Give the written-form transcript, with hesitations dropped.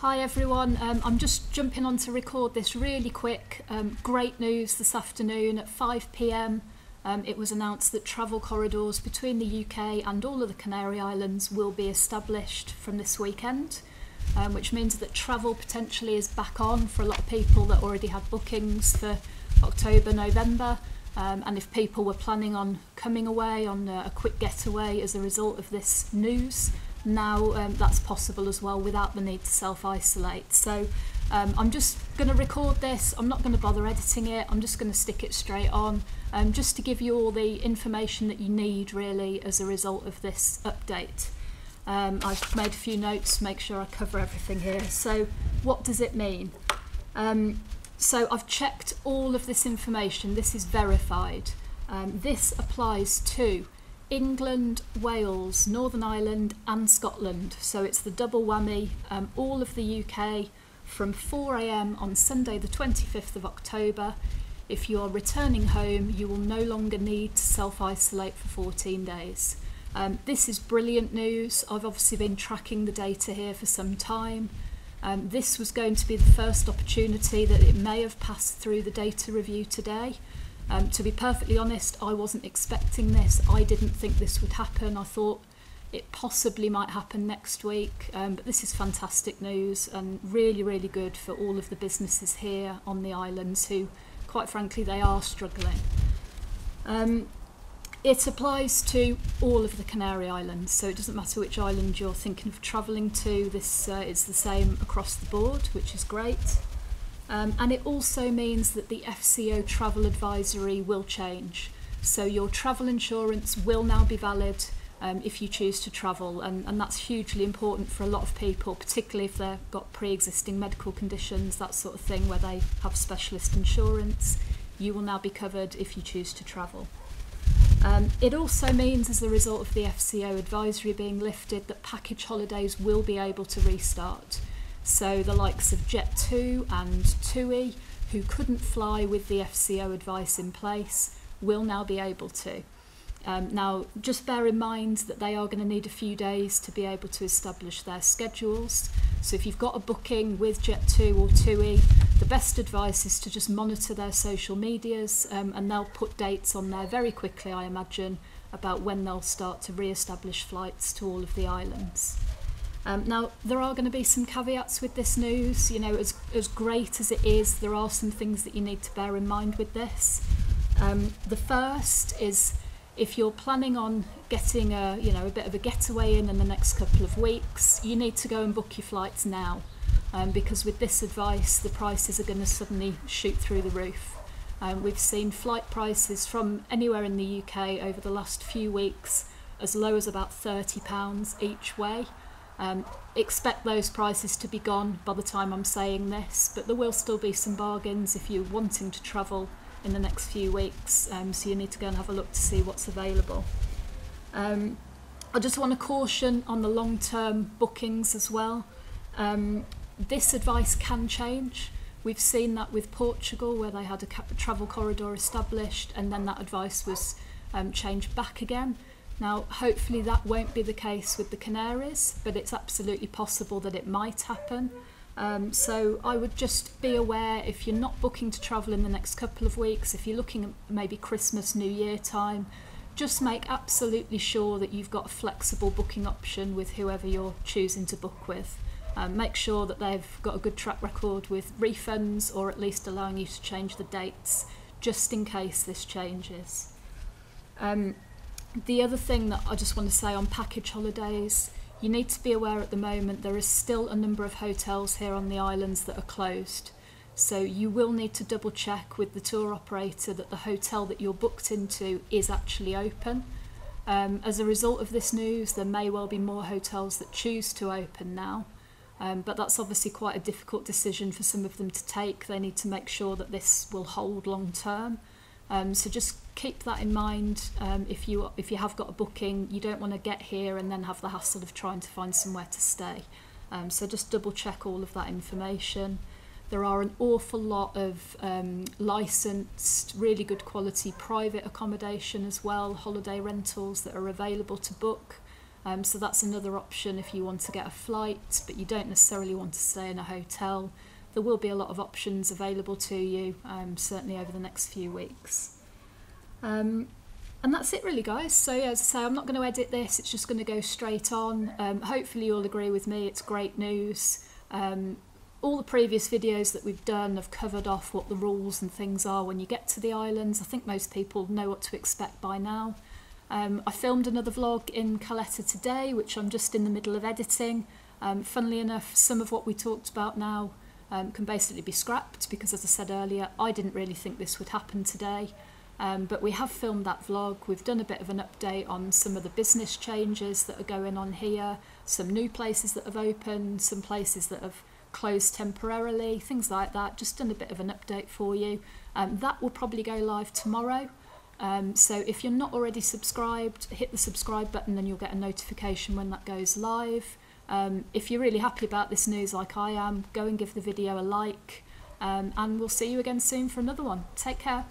Hi everyone, I'm just jumping on to record this really quick. Great news this afternoon at 5 p.m. It was announced that travel corridors between the UK and all of the Canary Islands will be established from this weekend, which means that travel potentially is back on for a lot of people that already had bookings for October, November. And if people were planning on coming away on a quick getaway as a result of this news, now that's possible as well without the need to self-isolate. So I'm just going to record this. I'm not going to bother editing it. I'm just going to stick it straight on just to give you all the information that you need really as a result of this update. I've made a few notes, make sure I cover everything here. So what does it mean? So I've checked all of this information. This is verified. This applies to England, Wales, Northern Ireland and Scotland. So it's the double whammy, all of the UK from 4 a.m. on Sunday the 25th of October. If you're returning home, you will no longer need to self-isolate for 14 days. This is brilliant news. I've obviously been tracking the data here for some time. This was going to be the first opportunity that it may have passed through the data review today. To be perfectly honest, I wasn't expecting this. I didn't think this would happen. I thought it possibly might happen next week, but this is fantastic news and really, really good for all of the businesses here on the islands who, quite frankly, they are struggling. It applies to all of the Canary Islands, so it doesn't matter which island you're thinking of travelling to. This is the same across the board, which is great. And it also means that the FCO travel advisory will change. So your travel insurance will now be valid if you choose to travel, and that's hugely important for a lot of people, particularly if they've got pre-existing medical conditions, that sort of thing, where they have specialist insurance. You will now be covered if you choose to travel. It also means, as a result of the FCO advisory being lifted, that package holidays will be able to restart. So the likes of Jet2 and TUI, who couldn't fly with the FCO advice in place, will now be able to. Now, just bear in mind that they are going to need a few days to be able to establish their schedules. So if you've got a booking with Jet2 or TUI, the best advice is to just monitor their social medias, and they'll put dates on there very quickly, I imagine, about when they'll start to re-establish flights to all of the islands. Now, there are going to be some caveats with this news. You know, as great as it is, there are some things that you need to bear in mind with this. The first is, if you're planning on getting a bit of a getaway in the next couple of weeks, you need to go and book your flights now, because with this advice, the prices are going to suddenly shoot through the roof. We've seen flight prices from anywhere in the UK over the last few weeks as low as about £30 each way. Expect those prices to be gone by the time I'm saying this, but there will still be some bargains if you're wanting to travel in the next few weeks, so you need to go and have a look to see what's available. I just want to caution on the long-term bookings as well. This advice can change. We've seen that with Portugal, where they had a travel corridor established and then that advice was changed back again. Now, hopefully that won't be the case with the Canaries, but it's absolutely possible that it might happen. So I would just be aware, if you're not booking to travel in the next couple of weeks, if you're looking at maybe Christmas, New Year time, just make absolutely sure that you've got a flexible booking option with whoever you're choosing to book with. Make sure that they've got a good track record with refunds, or at least allowing you to change the dates, just in case this changes. The other thing that I just want to say on package holidays, you need to be aware at the moment there is still a number of hotels here on the islands that are closed. So you will need to double check with the tour operator that the hotel that you're booked into is actually open. As a result of this news, there may well be more hotels that choose to open now. But that's obviously quite a difficult decision for some of them to take. They need to make sure that this will hold long term. So just keep that in mind. If you have got a booking, you don't want to get here and then have the hassle of trying to find somewhere to stay. So just double check all of that information. There are an awful lot of licensed, really good quality private accommodation as well, holiday rentals that are available to book. So that's another option if you want to get a flight, but you don't necessarily want to stay in a hotel. There will be a lot of options available to you, certainly over the next few weeks. And that's it really, guys. So yeah, as I say, I'm not going to edit this, it's just going to go straight on. Hopefully you'll agree with me, it's great news. All the previous videos that we've done have covered off what the rules and things are when you get to the islands. I think most people know what to expect by now. I filmed another vlog in Caleta today, which I'm just in the middle of editing. Funnily enough, some of what we talked about now can basically be scrapped because, as I said earlier, I didn't really think this would happen today. But we have filmed that vlog. We've done a bit of an update on some of the business changes that are going on here, some new places that have opened, some places that have closed temporarily, things like that. Just done a bit of an update for you. That will probably go live tomorrow. So if you're not already subscribed, hit the subscribe button and you'll get a notification when that goes live. If you're really happy about this news like I am, go and give the video a like, and we'll see you again soon for another one. Take care.